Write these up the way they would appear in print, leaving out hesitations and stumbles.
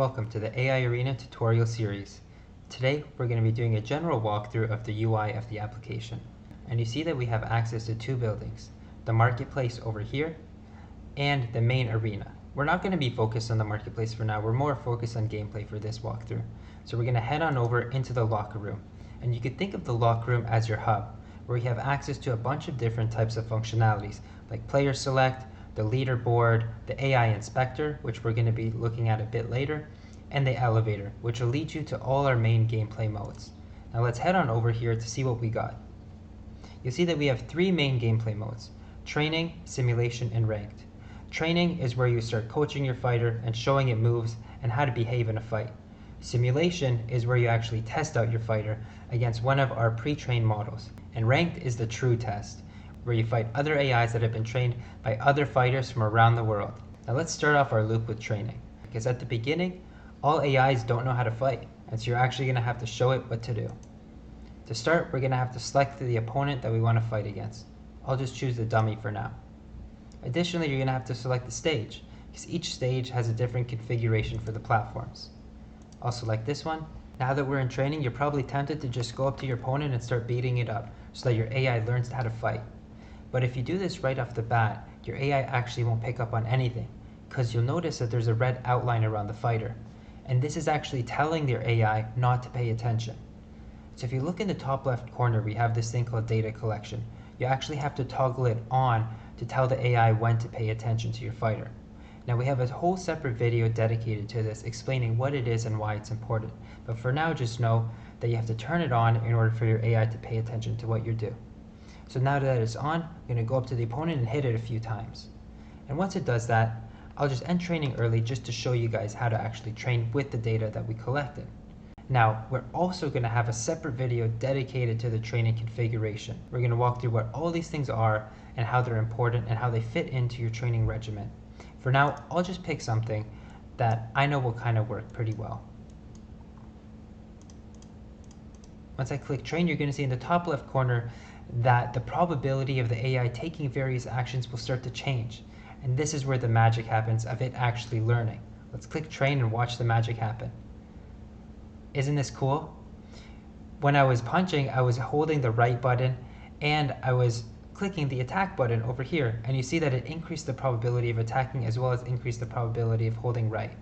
Welcome to the AI Arena tutorial series. Today we're going to be doing a general walkthrough of the UI of the application. And you see that we have access to two buildings, the marketplace over here and the main arena. We're not going to be focused on the marketplace for now, we're more focused on gameplay for this walkthrough. So we're going to head on over into the locker room. And you could think of the locker room as your hub, where you have access to a bunch of different types of functionalities, like player select, the leaderboard, the AI inspector, which we're going to be looking at a bit later, and the elevator, which will lead you to all our main gameplay modes. Now let's head on over here to see what we got. You'll see that we have three main gameplay modes: training, simulation, and ranked. Training is where you start coaching your fighter and showing it moves and how to behave in a fight. Simulation is where you actually test out your fighter against one of our pre-trained models. And ranked is the true test, where you fight other AIs that have been trained by other fighters from around the world. Now let's start off our loop with training, because at the beginning, all AIs don't know how to fight, and so you're actually going to have to show it what to do. To start, we're going to have to select the opponent that we want to fight against. I'll just choose the dummy for now. Additionally, you're going to have to select the stage, because each stage has a different configuration for the platforms. I'll select this one. Now that we're in training, you're probably tempted to just go up to your opponent and start beating it up, so that your AI learns how to fight. But if you do this right off the bat, your AI actually won't pick up on anything, because you'll notice that there's a red outline around the fighter. And this is actually telling your AI not to pay attention. So if you look in the top left corner, we have this thing called data collection. You actually have to toggle it on to tell the AI when to pay attention to your fighter. Now we have a whole separate video dedicated to this, explaining what it is and why it's important. But for now, just know that you have to turn it on in order for your AI to pay attention to what you do. So now that it's on, I'm going to go up to the opponent and hit it a few times. And once it does that, I'll just end training early just to show you guys how to actually train with the data that we collected. Now, we're also going to have a separate video dedicated to the training configuration. We're going to walk through what all these things are and how they're important and how they fit into your training regimen. For now, I'll just pick something that I know will kind of work pretty well. Once I click train, you're going to see in the top left corner that the probability of the AI taking various actions will start to change. And this is where the magic happens of it actually learning. Let's click train and watch the magic happen. Isn't this cool? When I was punching, I was holding the right button and I was clicking the attack button over here. And you see that it increased the probability of attacking as well as increased the probability of holding right.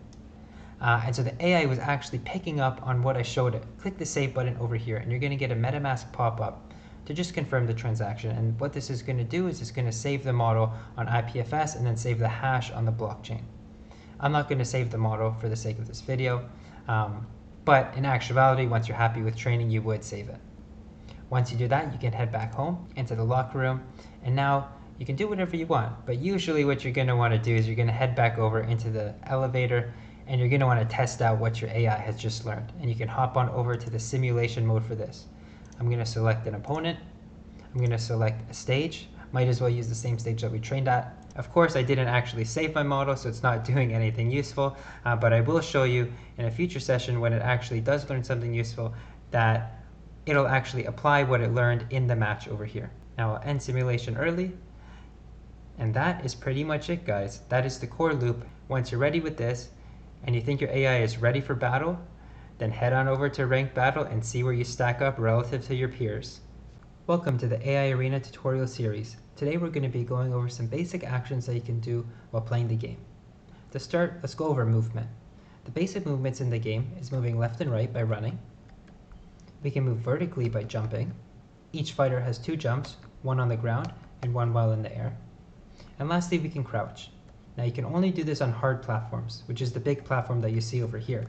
And so the AI was actually picking up on what I showed it. Click the save button over here and you're going to get a MetaMask pop-up to just confirm the transaction. And what this is going to do is it's going to save the model on IPFS and then save the hash on the blockchain. I'm not going to save the model for the sake of this video, but in actuality, once you're happy with training, you would save it. Once you do that, you can head back home into the locker room, and now you can do whatever you want. But usually what you're going to want to do is you're going to head back over into the elevator, and you're going to want to test out what your AI has just learned. And you can hop on over to the simulation mode for this. I'm going to select an opponent. I'm going to select a stage. Might as well use the same stage that we trained at. Of course, I didn't actually save my model, so it's not doing anything useful, but I will show you in a future session when it actually does learn something useful that it'll actually apply what it learned in the match over here. Now I'll end simulation early, and that is pretty much it, guys. That is the core loop. Once you're ready with this, and you think your AI is ready for battle, then head on over to Ranked Battle and see where you stack up relative to your peers. Welcome to the AI Arena tutorial series. Today we're going to be going over some basic actions that you can do while playing the game. To start, let's go over movement. The basic movements in the game is moving left and right by running. We can move vertically by jumping. Each fighter has two jumps, one on the ground and one while in the air. And lastly, we can crouch. Now you can only do this on hard platforms, which is the big platform that you see over here.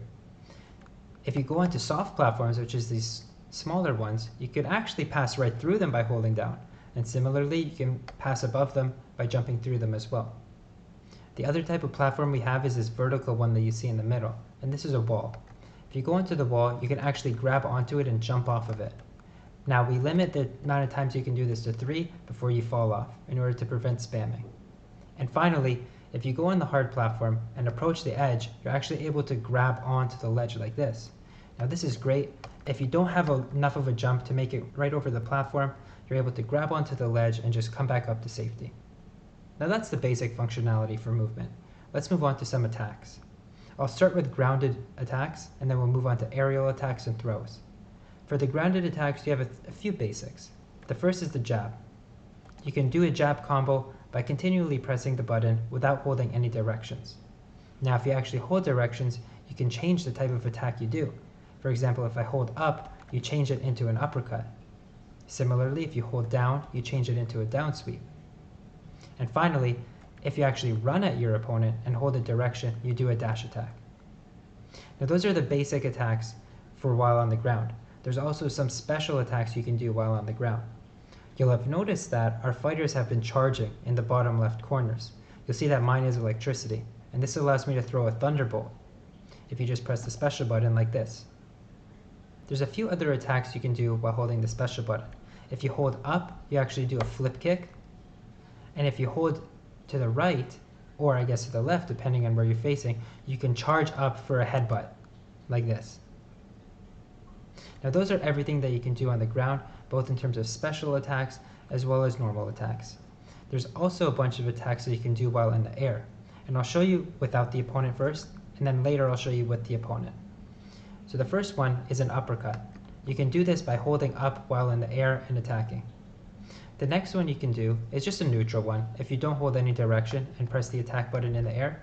If you go onto soft platforms, which is these smaller ones, you can actually pass right through them by holding down. And similarly, you can pass above them by jumping through them as well. The other type of platform we have is this vertical one that you see in the middle, and this is a wall. If you go into the wall, you can actually grab onto it and jump off of it. Now we limit the amount of times you can do this to 3 before you fall off in order to prevent spamming. And finally, if you go on the hard platform and approach the edge, you're actually able to grab onto the ledge like this. Now this is great. If you don't have enough of a jump to make it right over the platform, you're able to grab onto the ledge and just come back up to safety. Now that's the basic functionality for movement. Let's move on to some attacks. I'll start with grounded attacks, and then we'll move on to aerial attacks and throws. For the grounded attacks, you have a few basics. The first is the jab. You can do a jab combo by continually pressing the button without holding any directions. Now, if you actually hold directions, you can change the type of attack you do. For example, if I hold up, you change it into an uppercut. Similarly, if you hold down, you change it into a down sweep. And finally, if you actually run at your opponent and hold a direction, you do a dash attack. Now, those are the basic attacks for while on the ground. There's also some special attacks you can do while on the ground. You'll have noticed that our fighters have been charging in the bottom left corners. You'll see that mine is electricity, and this allows me to throw a thunderbolt if you just press the special button like this. There's a few other attacks you can do while holding the special button. If you hold up, you actually do a flip kick, and if you hold to the right, or I guess to the left, depending on where you're facing, you can charge up for a headbutt, like this. Now those are everything that you can do on the ground, both in terms of special attacks as well as normal attacks. There's also a bunch of attacks that you can do while in the air, and I'll show you without the opponent first, and then later I'll show you with the opponent. So the first one is an uppercut. You can do this by holding up while in the air and attacking. The next one you can do is just a neutral one. If you don't hold any direction and press the attack button in the air,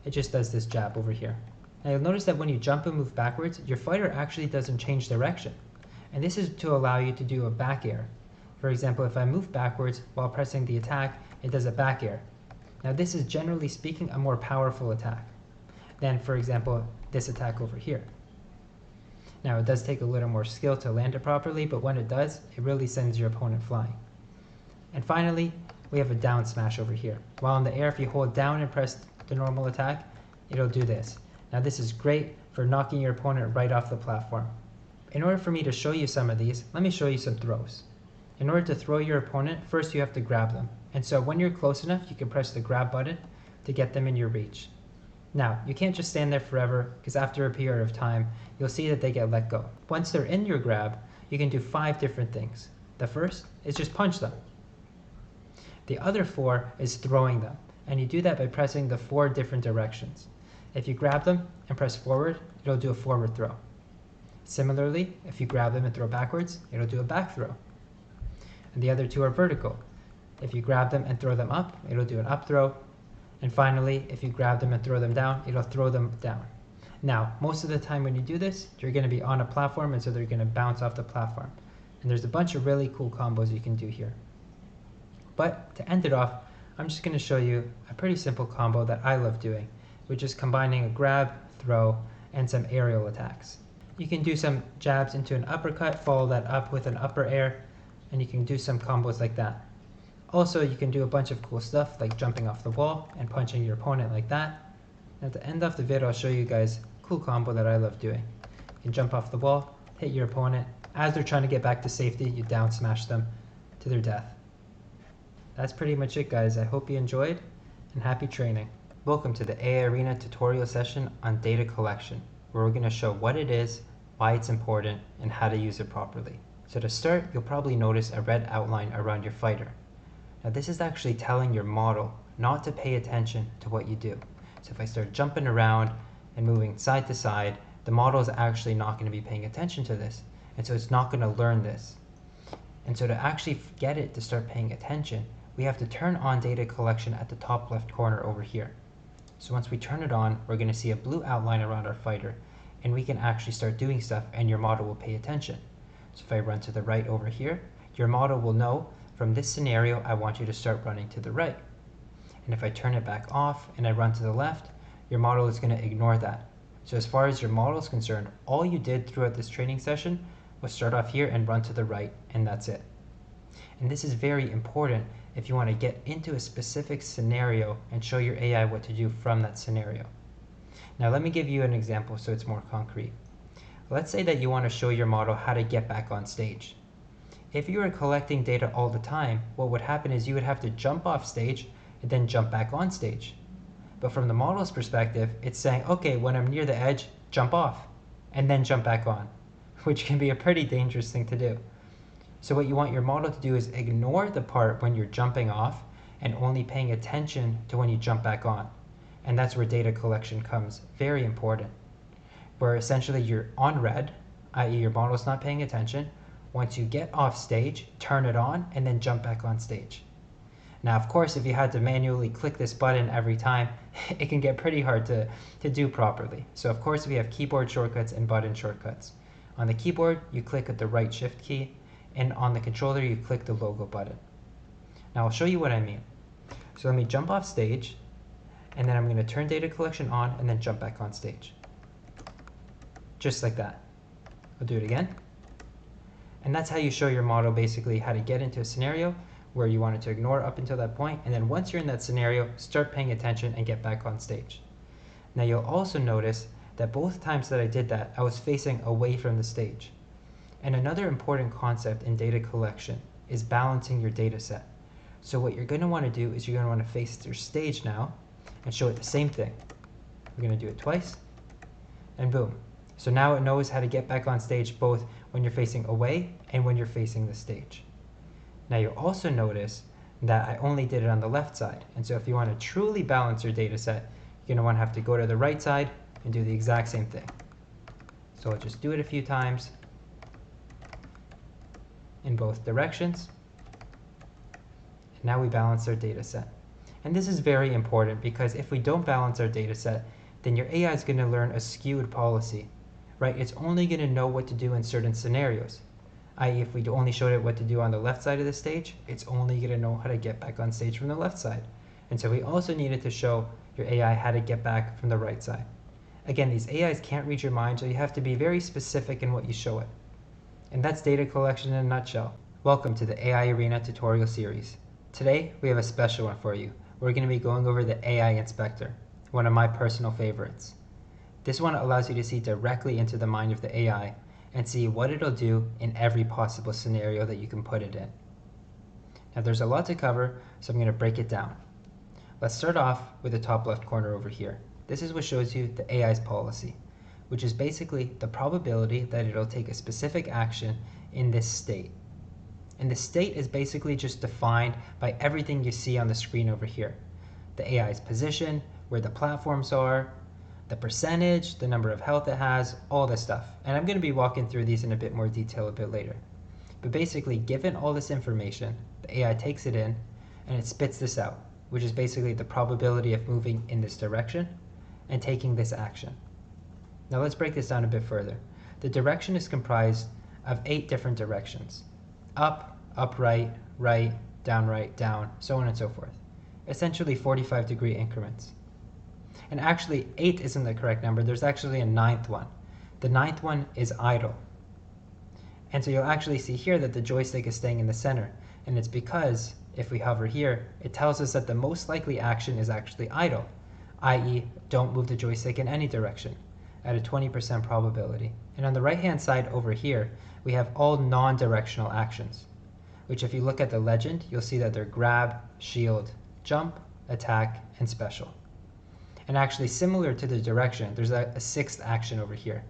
it just does this jab over here. Now you'll notice that when you jump and move backwards, your fighter actually doesn't change direction. And this is to allow you to do a back air. For example, if I move backwards while pressing the attack, it does a back air. Now this is generally speaking a more powerful attack than, for example, this attack over here. Now it does take a little more skill to land it properly, but when it does, it really sends your opponent flying. And finally, we have a down smash over here. While in the air, if you hold down and press the normal attack, it'll do this. Now this is great for knocking your opponent right off the platform. In order for me to show you some of these, let me show you some throws. In order to throw your opponent, first you have to grab them. And so when you're close enough, you can press the grab button to get them in your reach. Now, you can't just stand there forever, because after a period of time, you'll see that they get let go. Once they're in your grab, you can do 5 different things. The first is just punch them. The other 4 is throwing them, and you do that by pressing the 4 different directions. If you grab them and press forward, it'll do a forward throw. Similarly, if you grab them and throw backwards, it'll do a back throw. And the other 2 are vertical. If you grab them and throw them up, it'll do an up throw. And finally, if you grab them and throw them down, it'll throw them down. Now, most of the time when you do this, you're going to be on a platform, and so they're going to bounce off the platform. And there's a bunch of really cool combos you can do here. But to end it off, I'm just going to show you a pretty simple combo that I love doing, which is combining a grab, throw, and some aerial attacks. You can do some jabs into an uppercut, follow that up with an upper air, and you can do some combos like that. Also, you can do a bunch of cool stuff like jumping off the wall and punching your opponent like that. And at the end of the video, I'll show you guys a cool combo that I love doing. You can jump off the wall, hit your opponent. As they're trying to get back to safety, you down smash them to their death. That's pretty much it, guys. I hope you enjoyed, and happy training. Welcome to the AI Arena tutorial session on data collection, where we're going to show what it is, why it's important, and how to use it properly. So to start, you'll probably notice a red outline around your fighter. Now this is actually telling your model not to pay attention to what you do. So if I start jumping around and moving side to side, the model is actually not going to be paying attention to this. And so it's not going to learn this. And so to actually get it to start paying attention, we have to turn on data collection at the top left corner over here. So once we turn it on, we're going to see a blue outline around our fighter, and we can actually start doing stuff, and your model will pay attention. So if I run to the right over here, your model will know from this scenario, I want you to start running to the right. And if I turn it back off and I run to the left, your model is going to ignore that. So as far as your model is concerned, all you did throughout this training session was start off here and run to the right, and that's it. And this is very important if you want to get into a specific scenario and show your AI what to do from that scenario. Now let me give you an example so it's more concrete. Let's say that you want to show your model how to get back on stage. If you were collecting data all the time, what would happen is you would have to jump off stage and then jump back on stage. But from the model's perspective, it's saying, okay, when I'm near the edge, jump off and then jump back on, which can be a pretty dangerous thing to do. So what you want your model to do is ignore the part when you're jumping off and only paying attention to when you jump back on. And that's where data collection comes very important, where essentially you're on red, i.e. your model's not paying attention. Once you get off stage, turn it on, and then jump back on stage. Now, of course, if you had to manually click this button every time, it can get pretty hard to do properly. So of course, we have keyboard shortcuts and button shortcuts. On the keyboard, you click at the right shift key, and on the controller, you click the logo button. Now I'll show you what I mean. So let me jump off stage, and then I'm going to turn data collection on and then jump back on stage. Just like that. I'll do it again. And that's how you show your model basically how to get into a scenario where you wanted to ignore up until that point, and then once you're in that scenario, start paying attention and get back on stage. Now you'll also notice that both times that I did that, I was facing away from the stage. And another important concept in data collection is balancing your data set. So what you're going to want to do is you're going to want to face your stage now and show it the same thing. We're going to do it twice, and boom. So now it knows how to get back on stage both when you're facing away and when you're facing the stage. Now you'll also notice that I only did it on the left side. And so if you want to truly balance your data set, you're going to want to have to go to the right side and do the exact same thing. So I'll just do it a few times in both directions. And now we balance our data set. And this is very important because if we don't balance our data set, then your AI is going to learn a skewed policy, right? It's only going to know what to do in certain scenarios. I.e., if we only showed it what to do on the left side of the stage, it's only going to know how to get back on stage from the left side. And so we also needed to show your AI how to get back from the right side. Again, these AIs can't read your mind, so you have to be very specific in what you show it. And that's data collection in a nutshell. Welcome to the AI Arena tutorial series. Today, we have a special one for you. We're going to be going over the AI Inspector, one of my personal favorites. This one allows you to see directly into the mind of the AI and see what it'll do in every possible scenario that you can put it in. Now there's a lot to cover, so I'm going to break it down. Let's start off with the top left corner over here. This is what shows you the AI's policy, which is basically the probability that it'll take a specific action in this state. And the state is basically just defined by everything you see on the screen over here. The AI's position, where the platforms are, the percentage, the number of health it has, all this stuff. And I'm going to be walking through these in a bit more detail a bit later. But basically, given all this information, the AI takes it in and it spits this out, which is basically the probability of moving in this direction and taking this action. Now let's break this down a bit further. The direction is comprised of 8 different directions. Up, upright, right, down, so on and so forth. Essentially 45-degree increments. And actually, 8 isn't the correct number. There's actually a 9th one. The 9th one is idle. And so you'll actually see here that the joystick is staying in the center. And it's because, if we hover here, it tells us that the most likely action is actually idle, i.e. don't move the joystick in any direction, at a 20% probability. And on the right-hand side over here, we have all non-directional actions, which if you look at the legend, you'll see that they're grab, shield, jump, attack, and special. And actually, similar to the direction, there's a 6th action over here,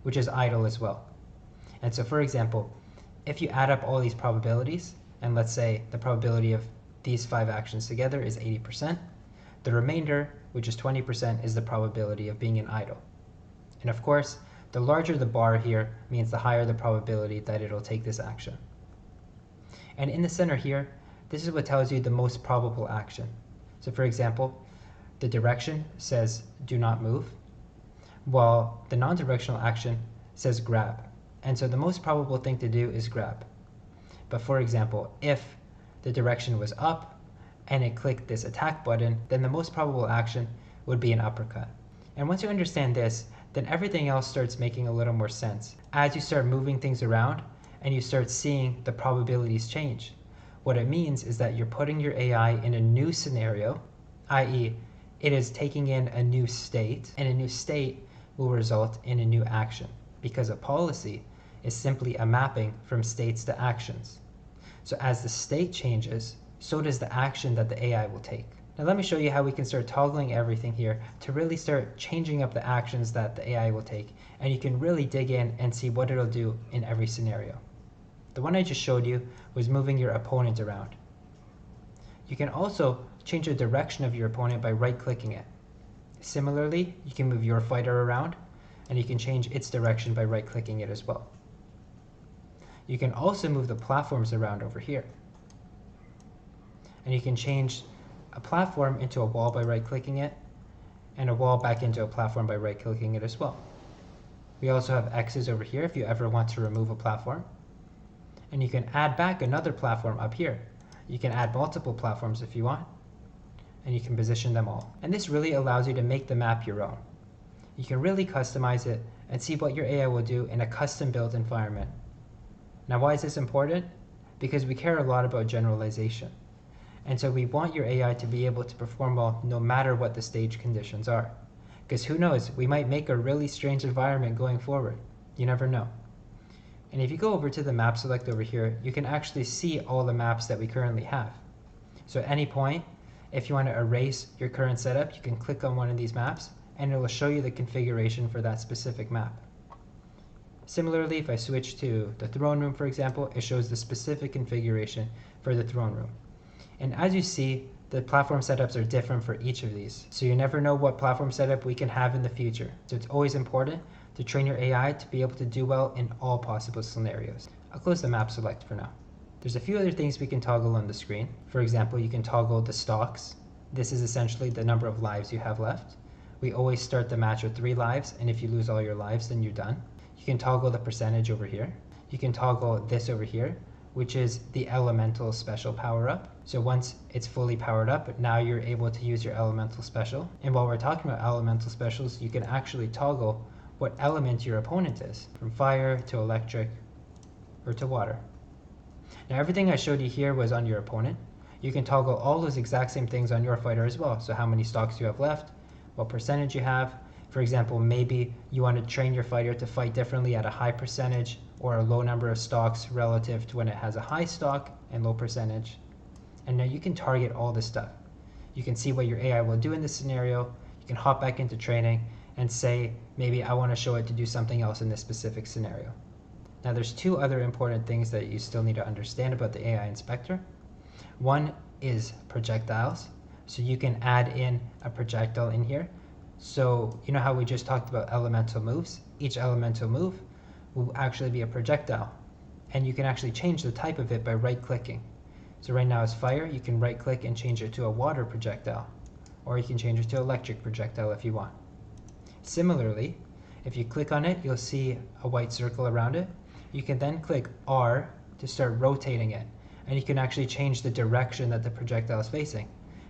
which is idle as well. And so, for example, if you add up all these probabilities, and let's say the probability of these 5 actions together is 80%, the remainder, which is 20%, is the probability of being in idle. And of course, the larger the bar here means the higher the probability that it'll take this action. And in the center here, this is what tells you the most probable action. So for example, the direction says do not move, while the non-directional action says grab. And so the most probable thing to do is grab. But for example, if the direction was up and it clicked this attack button, then the most probable action would be an uppercut. And once you understand this, then everything else starts making a little more sense. As you start moving things around and you start seeing the probabilities change, what it means is that you're putting your AI in a new scenario, i.e. it is taking in a new state, and a new state will result in a new action, because a policy is simply a mapping from states to actions. So as the state changes, so does the action that the AI will take. Now let me show you how we can start toggling everything here to really start changing up the actions that the AI will take, and you can really dig in and see what it'll do in every scenario. The one I just showed you was moving your opponent around. You can also change the direction of your opponent by right-clicking it. Similarly, you can move your fighter around, and you can change its direction by right-clicking it as well. You can also move the platforms around over here. And you can change a platform into a wall by right-clicking it, and a wall back into a platform by right-clicking it as well. We also have X's over here if you ever want to remove a platform. And you can add back another platform up here. You can add multiple platforms if you want, and you can position them all. And this really allows you to make the map your own. You can really customize it and see what your AI will do in a custom-built environment. Now, why is this important? Because we care a lot about generalization. And so we want your AI to be able to perform well no matter what the stage conditions are. Because who knows, we might make a really strange environment going forward. You never know. And if you go over to the map select over here, you can actually see all the maps that we currently have. So at any point, if you want to erase your current setup, you can click on one of these maps and it will show you the configuration for that specific map. Similarly, if I switch to the throne room, for example, it shows the specific configuration for the throne room. And as you see, the platform setups are different for each of these. So you never know what platform setup we can have in the future. So it's always important to train your AI to be able to do well in all possible scenarios. I'll close the map select for now. There's a few other things we can toggle on the screen. For example, you can toggle the stocks. This is essentially the number of lives you have left. We always start the match with 3 lives, and if you lose all your lives, then you're done. You can toggle the percentage over here. You can toggle this over here, which is the elemental special power up. So once it's fully powered up, now you're able to use your elemental special. And while we're talking about elemental specials, you can actually toggle what element your opponent is, from fire to electric or to water. Now everything I showed you here was on your opponent. You can toggle all those exact same things on your fighter as well. So how many stocks you have left, what percentage you have. For example, maybe you want to train your fighter to fight differently at a high percentage or a low number of stocks relative to when it has a high stock and low percentage. And now you can target all this stuff. You can see what your AI will do in this scenario. You can hop back into training and say, maybe I want to show it to do something else in this specific scenario. Now there's 2 other important things that you still need to understand about the AI inspector. One is projectiles. So you can add in a projectile in here. So you know how we just talked about elemental moves? Each elemental move will actually be a projectile. And you can actually change the type of it by right-clicking. So right now it's fire. You can right-click and change it to a water projectile. Or you can change it to electric projectile if you want. Similarly, if you click on it, you'll see a white circle around it. You can then click R to start rotating it. And you can actually change the direction that the projectile is facing.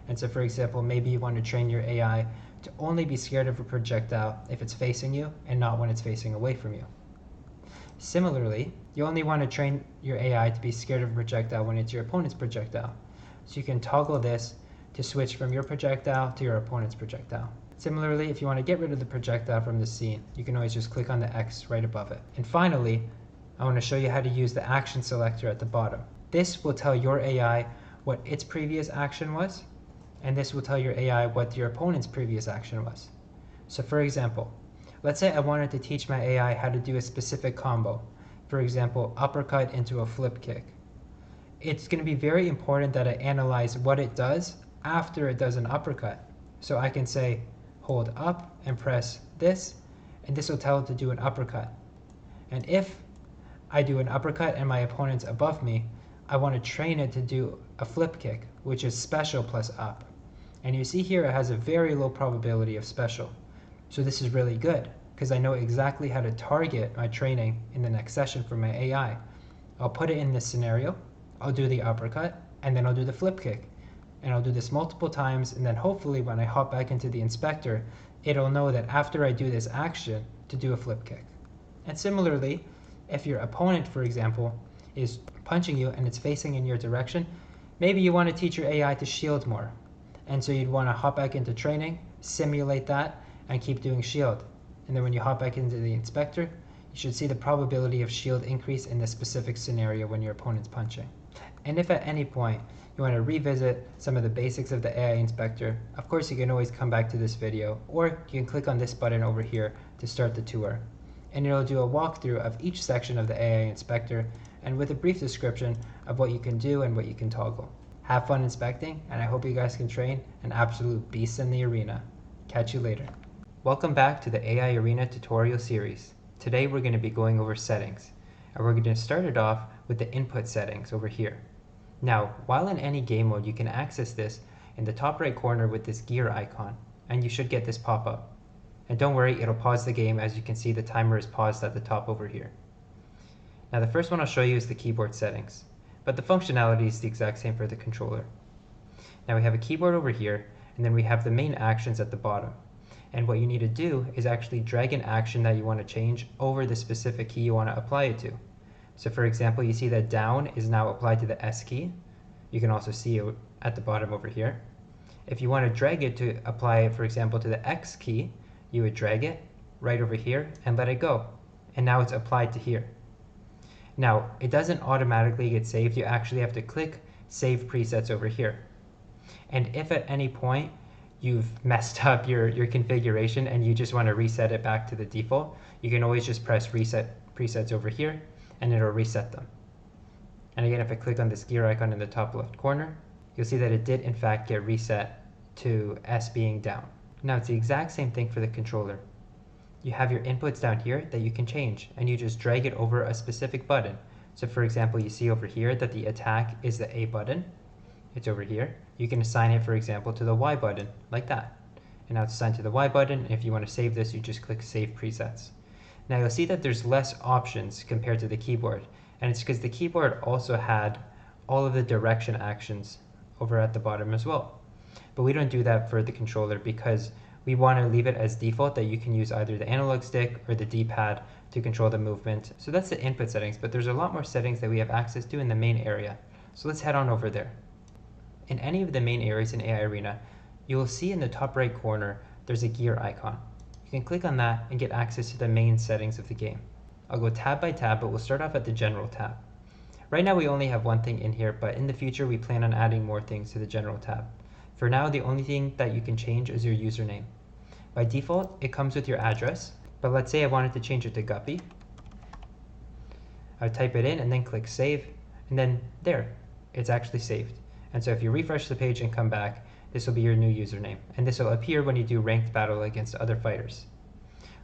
And so for example, maybe you want to train your AI to only be scared of a projectile if it's facing you and not when it's facing away from you. Similarly, you only want to train your AI to be scared of a projectile when it's your opponent's projectile. So you can toggle this to switch from your projectile to your opponent's projectile. Similarly, if you want to get rid of the projectile from the scene, you can always just click on the X right above it. And finally, I want to show you how to use the action selector at the bottom. This will tell your AI what its previous action was, and this will tell your AI what your opponent's previous action was. So for example, let's say I wanted to teach my AI how to do a specific combo. For example, uppercut into a flip kick. It's going to be very important that I analyze what it does after it does an uppercut. So I can say, hold up and press this, and this will tell it to do an uppercut. And if I do an uppercut and my opponent's above me, I want to train it to do a flip kick, which is special plus up. And you see here it has a very low probability of special. So this is really good because I know exactly how to target my training in the next session for my AI. I'll put it in this scenario, I'll do the uppercut, and then I'll do the flip kick. And I'll do this multiple times, and then hopefully when I hop back into the inspector, it'll know that after I do this action to do a flip kick. And similarly, if your opponent, for example, is punching you and it's facing in your direction, maybe you want to teach your AI to shield more. And so you'd want to hop back into training, simulate that, and keep doing shield. And then when you hop back into the inspector, you should see the probability of shield increase in this specific scenario when your opponent's punching. And if at any point you want to revisit some of the basics of the AI inspector, of course you can always come back to this video, or you can click on this button over here to start the tour. And it'll do a walkthrough of each section of the AI inspector and with a brief description of what you can do and what you can toggle. Have fun inspecting, and I hope you guys can train an absolute beast in the arena. Catch you later. Welcome back to the AI Arena tutorial series. Today we're going to be going over settings, and we're going to start it off with the input settings over here. Now, while in any game mode, you can access this in the top right corner with this gear icon, and you should get this pop up. And don't worry, it'll pause the game. As you can see, the timer is paused at the top over here. Now the first one I'll show you is the keyboard settings, but the functionality is the exact same for the controller. Now we have a keyboard over here, and then we have the main actions at the bottom. And what you need to do is actually drag an action that you want to change over the specific key you want to apply it to. So for example, you see that down is now applied to the S key. You can also see it at the bottom over here. If you want to drag it to apply it, for example, to the X key, you would drag it right over here and let it go. And now it's applied to here. Now, it doesn't automatically get saved. You actually have to click Save Presets over here. And if at any point you've messed up your configuration and you just want to reset it back to the default, you can always just press Reset Presets over here and it'll reset them. And again, if I click on this gear icon in the top left corner, you'll see that it did in fact get reset to S being down. Now it's the exact same thing for the controller. You have your inputs down here that you can change, and you just drag it over a specific button. So for example, you see over here that the attack is the A button. It's over here. You can assign it, for example, to the Y button, like that. And now it's assigned to the Y button. If you want to save this, you just click Save Presets. Now you'll see that there's less options compared to the keyboard, and it's because the keyboard also had all of the direction actions over at the bottom as well. But we don't do that for the controller because we want to leave it as default that you can use either the analog stick or the D-pad to control the movement. So that's the input settings, but there's a lot more settings that we have access to in the main area. So let's head on over there. In any of the main areas in AI Arena, you will see in the top right corner, there's a gear icon. You can click on that and get access to the main settings of the game. I'll go tab by tab, but we'll start off at the general tab. Right now we only have one thing in here, but in the future we plan on adding more things to the general tab. For now, the only thing that you can change is your username. By default, it comes with your address, but let's say I wanted to change it to Guppy. I would type it in and then click Save, and then there, it's actually saved. And so if you refresh the page and come back, this will be your new username, and this will appear when you do ranked battle against other fighters.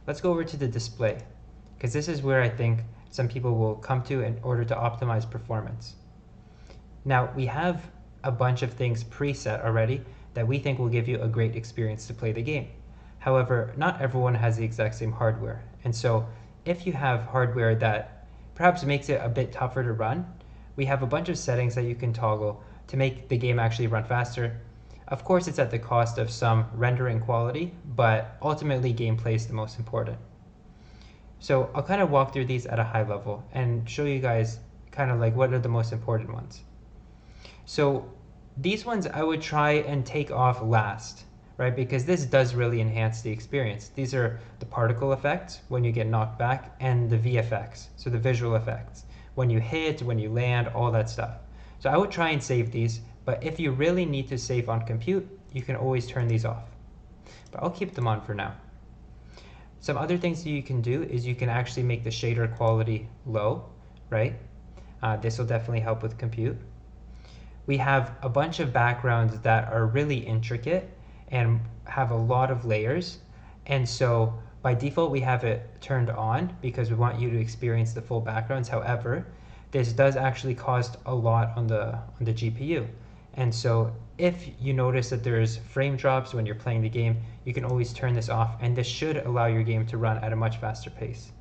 Let's go over to the display, because this is where I think some people will come to in order to optimize performance. Now, we have a bunch of things preset already that we think will give you a great experience to play the game. However, not everyone has the exact same hardware. And so if you have hardware that perhaps makes it a bit tougher to run, we have a bunch of settings that you can toggle to make the game actually run faster. Of course, it's at the cost of some rendering quality, but ultimately gameplay is the most important. So I'll kind of walk through these at a high level and show you guys kind of like what are the most important ones. So these ones I would try and take off last, right? Because this does really enhance the experience. These are the particle effects when you get knocked back, and the VFX, so the visual effects. When you hit, when you land, all that stuff. So I would try and save these, but if you really need to save on compute, you can always turn these off. But I'll keep them on for now. Some other things that you can do is you can actually make the shader quality low, right? This will definitely help with compute. We have a bunch of backgrounds that are really intricate and have a lot of layers. And so by default, we have it turned on because we want you to experience the full backgrounds. However, this does actually cost a lot on the GPU. And so if you notice that there's frame drops when you're playing the game, you can always turn this off, and this should allow your game to run at a much faster pace.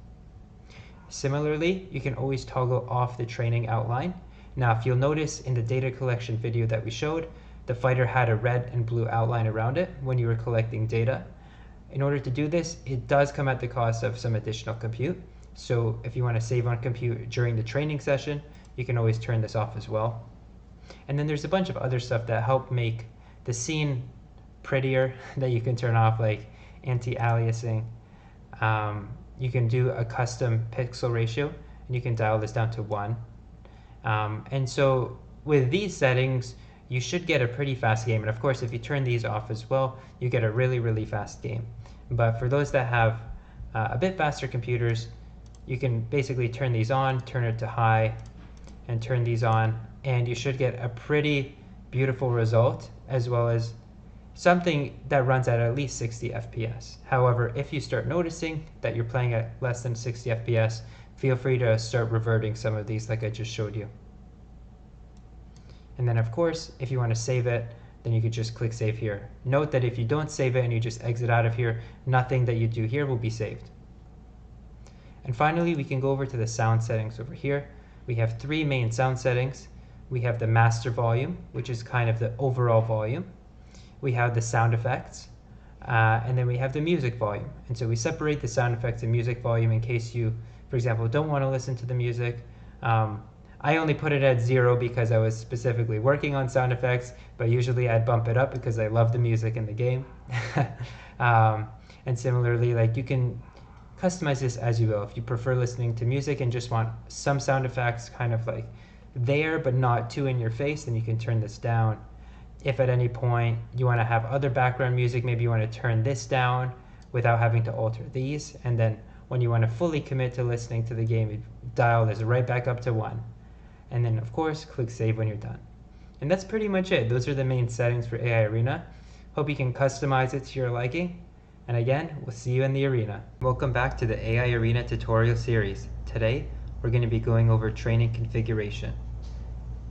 Similarly, you can always toggle off the training outline. Now, if you'll notice in the data collection video that we showed, the fighter had a red and blue outline around it when you were collecting data. In order to do this, it does come at the cost of some additional compute. So if you want to save on compute during the training session, you can always turn this off as well. And then there's a bunch of other stuff that help make the scene prettier that you can turn off, like anti-aliasing. You can do a custom pixel ratio, and you can dial this down to 1. And so with these settings, you should get a pretty fast game. And of course, if you turn these off as well, you get a really, really fast game. But for those that have a bit faster computers, you can basically turn these on, turn it to high, and turn these on, and you should get a pretty beautiful result, as well as something that runs at least 60 FPS. However, if you start noticing that you're playing at less than 60 FPS, feel free to start reverting some of these like I just showed you. And then of course, if you want to save it, then you could just click save here. Note that if you don't save it and you just exit out of here, nothing that you do here will be saved. And finally, we can go over to the sound settings over here. We have three main sound settings. We have the master volume, which is kind of the overall volume. We have the sound effects, and then we have the music volume. And so we separate the sound effects and music volume in case you, for example, don't want to listen to the music. I only put it at 0 because I was specifically working on sound effects, but usually I'd bump it up because I love the music in the game. And similarly, like you can customize this as you will. If you prefer listening to music and just want some sound effects kind of like there but not too in your face, then you can turn this down. If at any point you want to have other background music, maybe you want to turn this down without having to alter these, and then when you want to fully commit to listening to the game, you dial this right back up to 1. And then of course click save when you're done. And that's pretty much it. Those are the main settings for AI Arena. Hope you can customize it to your liking. And again, we'll see you in the arena. Welcome back to the AI Arena tutorial series. Today, we're going to be going over training configuration.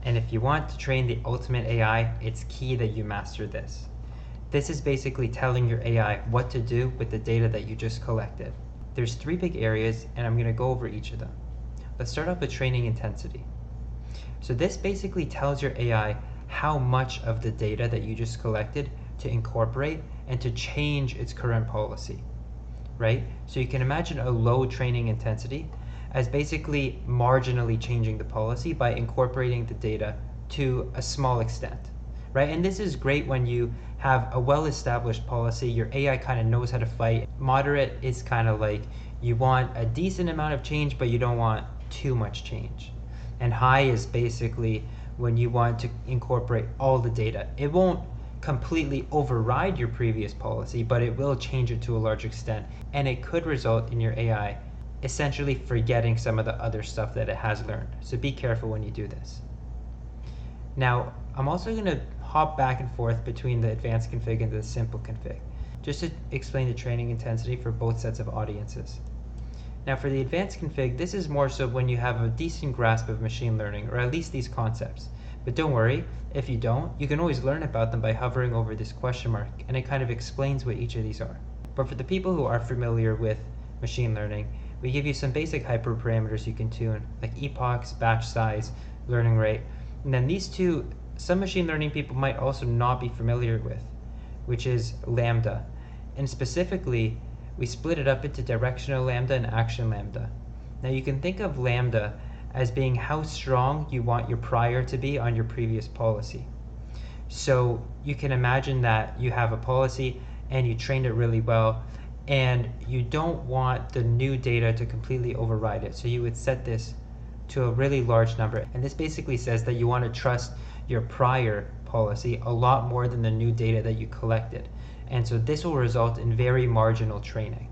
And if you want to train the ultimate AI, it's key that you master this. This is basically telling your AI what to do with the data that you just collected. There's 3 big areas, and I'm going to go over each of them. Let's start off with training intensity. So this basically tells your AI how much of the data that you just collected to incorporate and to change its current policy, right? So you can imagine a low training intensity as basically marginally changing the policy by incorporating the data to a small extent, right? And this is great when you have a well-established policy, your AI kind of knows how to fight. Moderate is kind of like you want a decent amount of change, but you don't want too much change. And high is basically when you want to incorporate all the data. It won't completely override your previous policy, but it will change it to a large extent. And it could result in your AI essentially forgetting some of the other stuff that it has learned. So be careful when you do this. Now, I'm also going to hop back and forth between the advanced config and the simple config, just to explain the training intensity for both sets of audiences. Now for the advanced config, this is more so when you have a decent grasp of machine learning, or at least these concepts. But don't worry, if you don't, you can always learn about them by hovering over this question mark, and it kind of explains what each of these are. But for the people who are familiar with machine learning, we give you some basic hyperparameters you can tune, like epochs, batch size, learning rate. And then these two, some machine learning people might also not be familiar with, which is lambda. And specifically, we split it up into directional lambda and action lambda. Now you can think of lambda as being how strong you want your prior to be on your previous policy. So you can imagine that you have a policy and you trained it really well, and you don't want the new data to completely override it. So you would set this to a really large number. And this basically says that you want to trust your prior policy a lot more than the new data that you collected. And so this will result in very marginal training.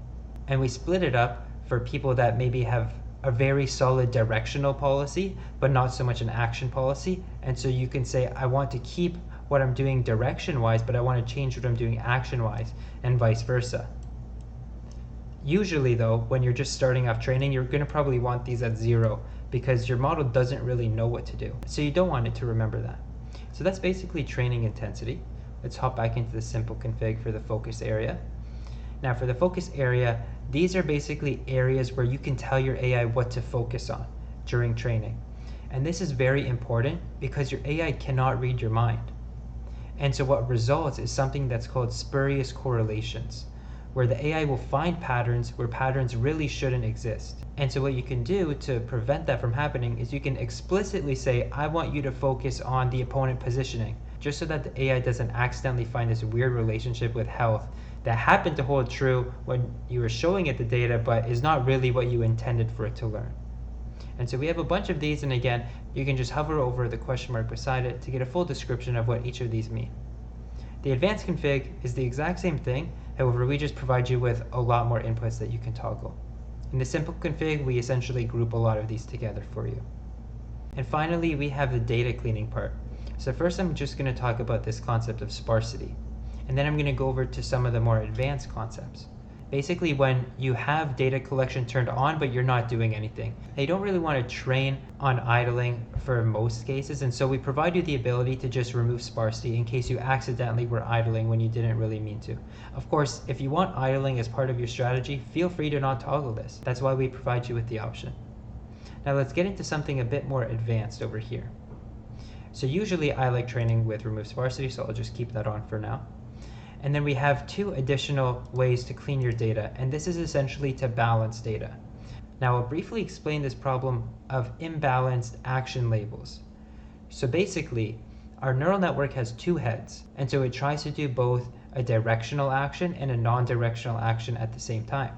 And we split it up for people that maybe have a very solid directional policy, but not so much an action policy. And so you can say, I want to keep what I'm doing direction-wise, but I want to change what I'm doing action-wise, and vice versa. Usually though, when you're just starting off training, you're going to probably want these at 0 because your model doesn't really know what to do. So you don't want it to remember that. So that's basically training intensity. Let's hop back into the simple config for the focus area. Now for the focus area, these are basically areas where you can tell your AI what to focus on during training. And this is very important because your AI cannot read your mind. And so what results is something that's called spurious correlations, where the AI will find patterns where patterns really shouldn't exist. And so what you can do to prevent that from happening is you can explicitly say, I want you to focus on the opponent positioning, just so that the AI doesn't accidentally find this weird relationship with health that happened to hold true when you were showing it the data, but is not really what you intended for it to learn. And so we have a bunch of these, and again, you can just hover over the question mark beside it to get a full description of what each of these mean. The advanced config is the exact same thing, however, we just provide you with a lot more inputs that you can toggle. In the simple config, we essentially group a lot of these together for you. And finally, we have the data cleaning part. So first I'm just going to talk about this concept of sparsity. And then I'm going to go over to some of the more advanced concepts. Basically, when you have data collection turned on, but you're not doing anything. They don't really want to train on idling for most cases, and so we provide you the ability to just remove sparsity in case you accidentally were idling when you didn't really mean to. Of course, if you want idling as part of your strategy, feel free to not toggle this. That's why we provide you with the option. Now let's get into something a bit more advanced over here. So usually I like training with remove sparsity, so I'll just keep that on for now. And then we have two additional ways to clean your data, and this is essentially to balance data. Now I'll briefly explain this problem of imbalanced action labels. So basically, our neural network has two heads, and so it tries to do both a directional action and a non-directional action at the same time.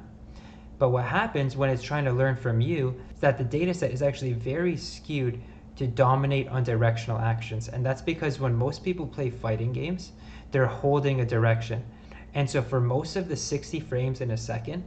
But what happens when it's trying to learn from you is that the data set is actually very skewed to dominate on directional actions, and that's because when most people play fighting games, they're holding a direction. And so for most of the 60 frames in a second,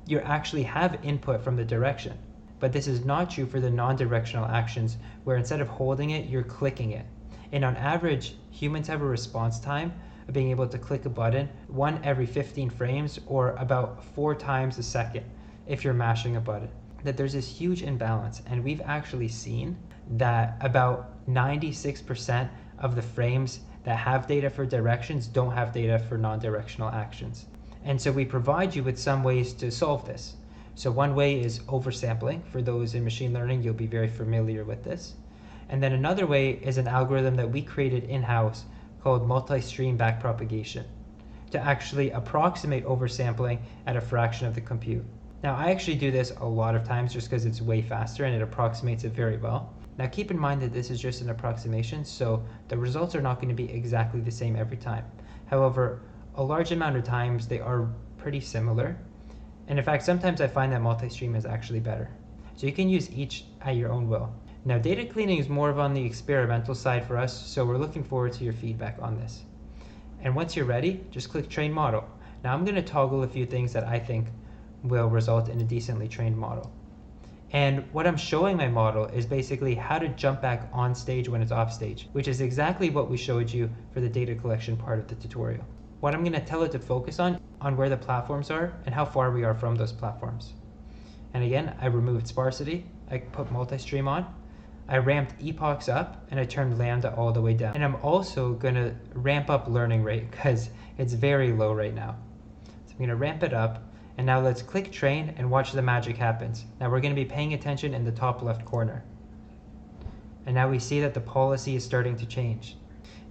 you actually have input from the direction. But this is not true for the non-directional actions, where instead of holding it, you're clicking it. And on average, humans have a response time of being able to click a button 1 every 15 frames, or about 4 times a second if you're mashing a button. That there's this huge imbalance, and we've actually seen that about 96% of the frames that have data for directions don't have data for non-directional actions. And so we provide you with some ways to solve this. So one way is oversampling. For those in machine learning, you'll be very familiar with this. And then another way is an algorithm that we created in-house called multi-stream backpropagation to actually approximate oversampling at a fraction of the compute. Now I actually do this a lot of times just because it's way faster and it approximates it very well. Now keep in mind that this is just an approximation, so the results are not going to be exactly the same every time. However, a large amount of times they are pretty similar. And in fact, sometimes I find that multi-stream is actually better. So you can use each at your own will. Now data cleaning is more of on the experimental side for us, so we're looking forward to your feedback on this. And once you're ready, just click train model. Now I'm going to toggle a few things that I think will result in a decently trained model. And what I'm showing my model is basically how to jump back on stage when it's off stage, which is exactly what we showed you for the data collection part of the tutorial. What I'm going to tell it to focus on where the platforms are and how far we are from those platforms. And again, I removed sparsity, I put multi-stream on, I ramped epochs up, and I turned lambda all the way down. And I'm also going to ramp up learning rate because it's very low right now. So I'm going to ramp it up. And now let's click train and watch the magic happens. Now we're going to be paying attention in the top left corner. And now we see that the policy is starting to change.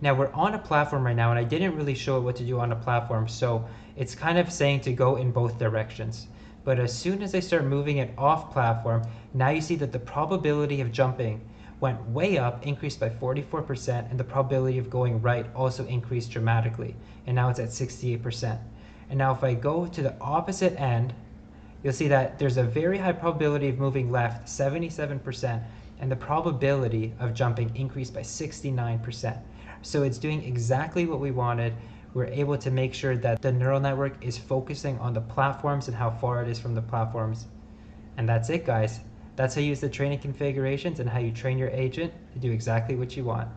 Now we're on a platform right now, and I didn't really show it what to do on a platform, so it's kind of saying to go in both directions. But as soon as I start moving it off platform, now you see that the probability of jumping went way up, increased by 44%, and the probability of going right also increased dramatically. And now it's at 68%. And now if I go to the opposite end, you'll see that there's a very high probability of moving left, 77%, and the probability of jumping increased by 69%. So it's doing exactly what we wanted. We're able to make sure that the neural network is focusing on the platforms and how far it is from the platforms. And that's it, guys. That's how you use the training configurations and how you train your agent to do exactly what you want.